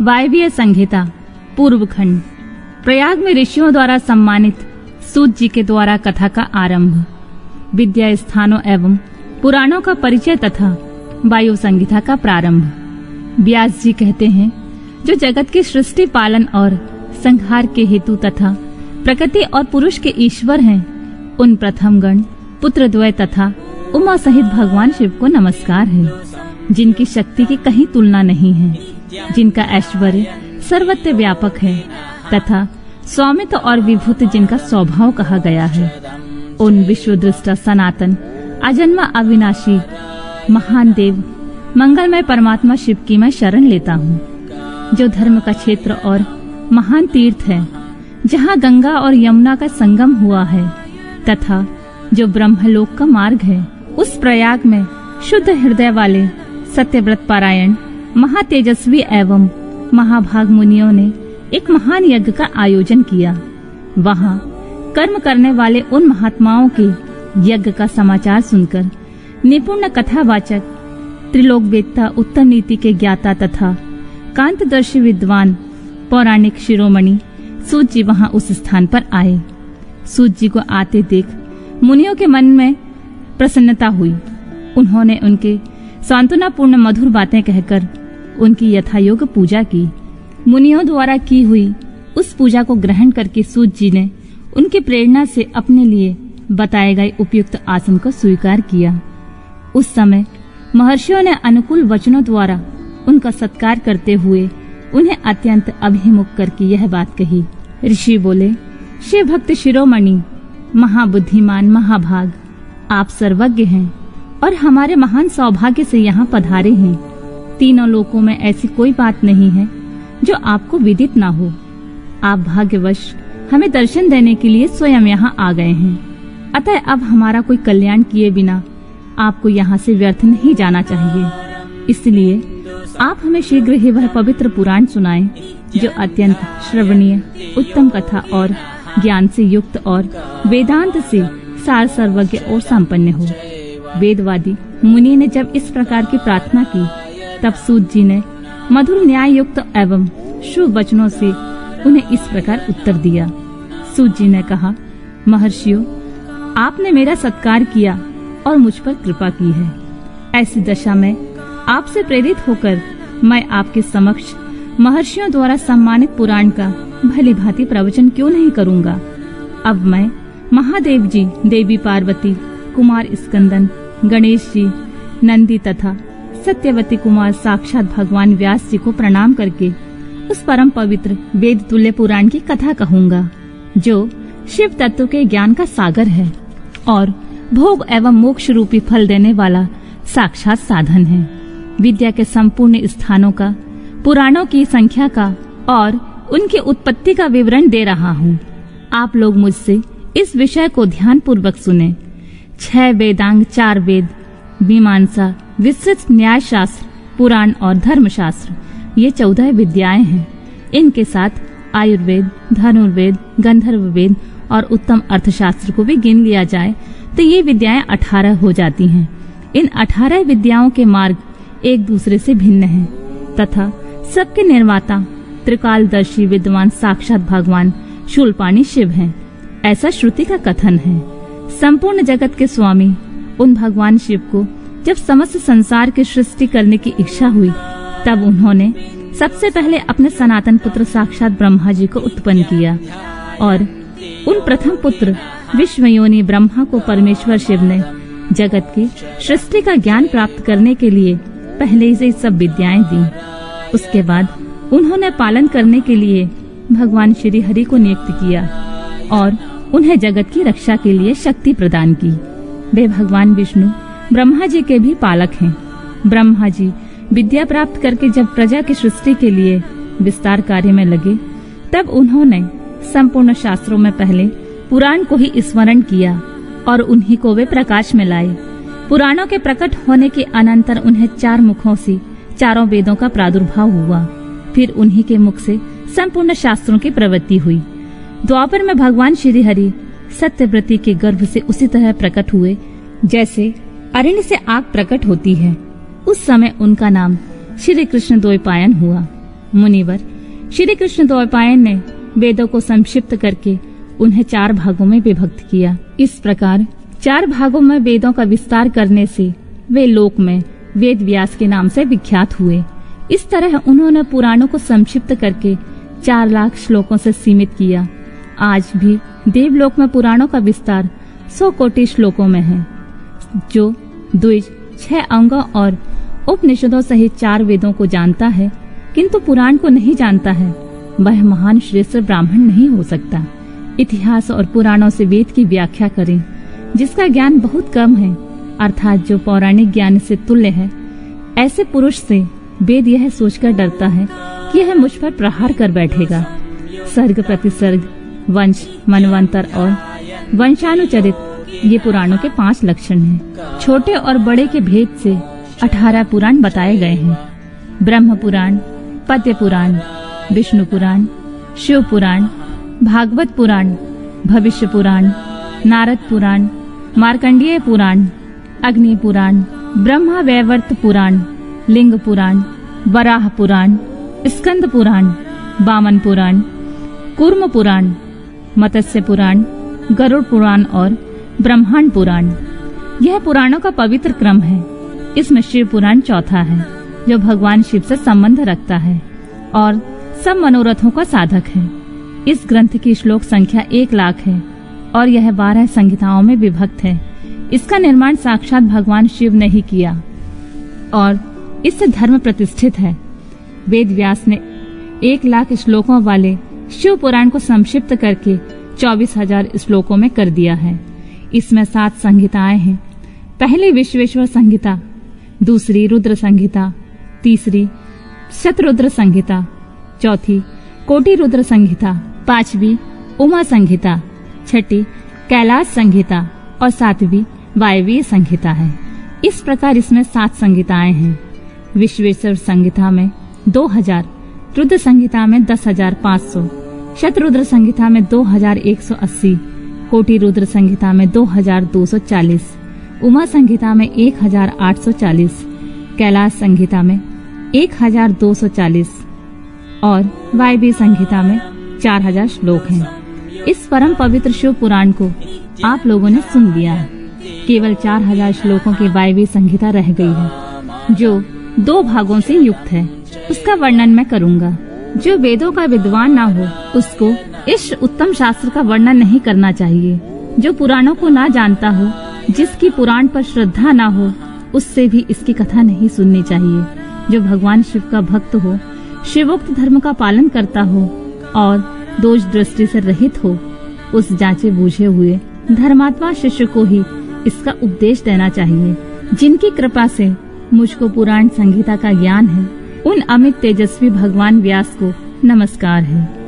वायवीय संहिता पूर्व खंड। प्रयाग में ऋषियों द्वारा सम्मानित सूत जी के द्वारा कथा का आरंभ। विद्या स्थानों एवं पुराणों का परिचय तथा वायु संहिता का प्रारंभ। व्यास जी कहते हैं, जो जगत की सृष्टि पालन और संहार के हेतु तथा प्रकृति और पुरुष के ईश्वर हैं, उन प्रथम गण पुत्रद्वय तथा उमा सहित भगवान शिव को नमस्कार है, जिनकी शक्ति की कहीं तुलना नहीं है, जिनका ऐश्वर्य सर्वत्र व्यापक है तथा स्वामित्व और विभूति जिनका स्वभाव कहा गया है। उन विश्वदृष्टा सनातन अजन्मा अविनाशी महान देव मंगलमय परमात्मा शिव की मैं शरण लेता हूँ, जो धर्म का क्षेत्र और महान तीर्थ है, जहाँ गंगा और यमुना का संगम हुआ है तथा जो ब्रह्मलोक का मार्ग है। उस प्रयाग में शुद्ध हृदय वाले सत्यव्रत पारायण महातेजस्वी एवं महाभाग मुनियों ने एक महान यज्ञ का आयोजन किया। वहाँ कर्म करने वाले उन महात्माओं के यज्ञ का समाचार सुनकर निपुण कथावाचक, त्रिलोकवेत्ता, उत्तम नीति के ज्ञाता तथा कांतदर्शी विद्वान पौराणिक शिरोमणि सूत जी वहां उस स्थान पर आए। सूत जी को आते देख मुनियों के मन में प्रसन्नता हुई। उन्होंने उनके सांत्वनापूर्ण मधुर बातें कहकर उनकी यथायोग्य पूजा की। मुनियों द्वारा की हुई उस पूजा को ग्रहण करके सूत जी ने उनकी प्रेरणा से अपने लिए बताए गए उपयुक्त आसन को स्वीकार किया। उस समय महर्षियों ने अनुकूल वचनों द्वारा उनका सत्कार करते हुए उन्हें अत्यंत अभिमुख करके यह बात कही। ऋषि बोले, शिव भक्त शिरोमणि, महाबुद्धिमान महाभाग, आप सर्वज्ञ हैं और हमारे महान सौभाग्य से यहाँ पधारे हैं। तीनों लोकों में ऐसी कोई बात नहीं है जो आपको विदित ना हो। आप भाग्यवश हमें दर्शन देने के लिए स्वयं यहाँ आ गए हैं। अतः अब हमारा कोई कल्याण किए बिना आपको यहाँ से व्यर्थ नहीं जाना चाहिए। इसलिए आप हमें शीघ्र ही वह पवित्र पुराण सुनाएं, जो अत्यंत श्रवणीय, उत्तम कथा और ज्ञान से युक्त और वेदांत से सार सर्वज्ञ और संपन्न हो। वेदवादी मुनि ने जब इस प्रकार की प्रार्थना की, तब सूत जी ने मधुर न्याय युक्त एवं शुभ वचनों से उन्हें इस प्रकार उत्तर दिया। सूत जी ने कहा, महर्षियों, आपने मेरा सत्कार किया और मुझ पर कृपा की है। ऐसी दशा में आपसे प्रेरित होकर मैं आपके समक्ष महर्षियों द्वारा सम्मानित पुराण का भली भांति प्रवचन क्यों नहीं करूंगा। अब मैं महादेव जी, देवी पार्वती, कुमार स्कंदन, गणेश जी, नंदी तथा सत्यवती कुमार साक्षात भगवान व्यास जी को प्रणाम करके उस परम पवित्र वेद तुल्य पुराण की कथा कहूंगा, जो शिव तत्व के ज्ञान का सागर है और भोग एवं मोक्ष रूपी फल देने वाला साक्षात साधन है। विद्या के संपूर्ण स्थानों का, पुराणों की संख्या का और उनकी उत्पत्ति का विवरण दे रहा हूँ। आप लोग मुझसे इस विषय को ध्यान पूर्वक सुने। 6 वेदांग, 4 वेद, मीमांसा, विस्तृत न्याय शास्त्र, पुराण और धर्मशास्त्र, ये 14 विद्याएं हैं। इनके साथ आयुर्वेद, धनुर्वेद, गंधर्व वेद और उत्तम अर्थशास्त्र को भी गिन लिया जाए तो ये विद्याएं 18 हो जाती हैं। इन 18 विद्याओं के मार्ग एक दूसरे से भिन्न हैं तथा सबके निर्माता त्रिकालदर्शी विद्वान साक्षात भगवान शूलपाणी शिव हैं, ऐसा श्रुति का कथन है। संपूर्ण जगत के स्वामी उन भगवान शिव को जब समस्त संसार की सृष्टि करने की इच्छा हुई, तब उन्होंने सबसे पहले अपने सनातन पुत्र साक्षात ब्रह्मा जी को उत्पन्न किया और उन प्रथम पुत्र विश्वयोनि ब्रह्मा को परमेश्वर शिव ने जगत की सृष्टि का ज्ञान प्राप्त करने के लिए पहले से सब विद्याएं दी। उसके बाद उन्होंने पालन करने के लिए भगवान श्री हरि को नियुक्त किया और उन्हें जगत की रक्षा के लिए शक्ति प्रदान की। वे भगवान विष्णु ब्रह्मा जी के भी पालक हैं। ब्रह्मा जी विद्या प्राप्त करके जब प्रजा की सृष्टि के लिए विस्तार कार्य में लगे, तब उन्होंने संपूर्ण शास्त्रों में पहले पुराण को ही स्मरण किया और उन्हीं को वे प्रकाश में लाए। पुराणों के प्रकट होने के अनंतर उन्हें 4 मुखों से चारों वेदों का प्रादुर्भाव हुआ। फिर उन्हीं के मुख से संपूर्ण शास्त्रों की प्रवृत्ति हुई। द्वापर में भगवान श्री हरि सत्यव्रती के गर्भ से उसी तरह प्रकट हुए जैसे अरण्य से आग प्रकट होती है। उस समय उनका नाम श्री कृष्ण द्वैपायन हुआ। मुनिवर श्री कृष्ण द्वैपायन ने वेदों को संक्षिप्त करके उन्हें 4 भागों में विभक्त किया। इस प्रकार 4 भागों में वेदों का विस्तार करने से वे लोक में वेद व्यास के नाम से विख्यात हुए। इस तरह उन्होंने पुराणों को संक्षिप्त करके 4 लाख श्लोकों से सीमित किया। आज भी देवलोक में पुराणों का विस्तार 100 कोटि श्लोकों में है, जो द्विज 6 अंगों और उपनिषदों सहित 4 वेदों को जानता है, किंतु पुराण को नहीं जानता है, वह महान श्रेष्ठ ब्राह्मण नहीं हो सकता। इतिहास और पुराणों से वेद की व्याख्या करें। जिसका ज्ञान बहुत कम है, अर्थात जो पौराणिक ज्ञान से तुल्य है, ऐसे पुरुष से वेद यह सोचकर डरता है कि यह मुझ पर प्रहार कर बैठेगा। सर्ग प्रतिसर्ग, वंश, मनवंतर और वंशानुचरित ये पुराणों के 5 लक्षण हैं। छोटे और बड़े के भेद से 18 पुराण बताए गए हैं। ब्रह्म पुराण, पद्य पुराण, विष्णु पुराण, शिव पुराण, भागवत पुराण, भविष्य पुराण, नारद पुराण, मार्कंडेय पुराण, अग्नि पुराण, ब्रह्मा वैवर्त पुराण, लिंग पुराण, वराह पुराण, स्कंद पुराण, वामन पुराण, कूर्म पुराण, मत्स्य पुराण, गरुड़ पुराण और ब्रह्मांड पुराण। यह पुराणों का पवित्र क्रम है। इसमें शिव पुराण चौथा है, जो भगवान शिव से संबंध रखता है और सब मनोरथों का साधक है। इस ग्रंथ की श्लोक संख्या 1 लाख है और यह 12 संहिताओं में विभक्त है। इसका निर्माण साक्षात भगवान शिव ने ही किया और इससे धर्म प्रतिष्ठित है। वेद व्यास ने 1 लाख श्लोकों वाले शिव पुराण को संक्षिप्त करके 24,000 श्लोकों में कर दिया है। इसमें 7 संहिताएं हैं। पहली विश्वेश्वर संहिता, दूसरी रुद्र संहिता, तीसरी शतरुद्र संहिता, चौथी कोटि रुद्र संहिता, 5वीं उमा संहिता, 6ठी कैलाश संहिता और 7वीं वायवीय संहिता है। इस प्रकार इसमें 7 संहिताएं हैं। विश्वेश्वर संहिता में 2000, रुद्र संहिता में 10,500, शतरुद्र संहिता में 2,180, कोटि रुद्र संहिता में 2,240, उमा संहिता में 1,840, कैलाश संहिता में 1,240 और वायवीय संहिता में 4,000 श्लोक हैं। इस परम पवित्र शिव पुराण को आप लोगों ने सुन लिया। केवल 4,000 श्लोकों की वायवीय संहिता रह गई है, जो 2 भागों से युक्त है। उसका वर्णन मैं करूंगा। जो वेदों का विद्वान ना हो, उसको इस उत्तम शास्त्र का वर्णन नहीं करना चाहिए। जो पुराणों को ना जानता हो, जिसकी पुराण पर श्रद्धा ना हो, उससे भी इसकी कथा नहीं सुननी चाहिए। जो भगवान शिव का भक्त हो, शिवोक्त धर्म का पालन करता हो और दोष दृष्टि से रहित हो, उस जांचे बूझे हुए धर्मात्मा शिष्य को ही इसका उपदेश देना चाहिए। जिनकी कृपा से मुझको पुराण संहिता का ज्ञान है, उन अमित तेजस्वी भगवान व्यास को नमस्कार है।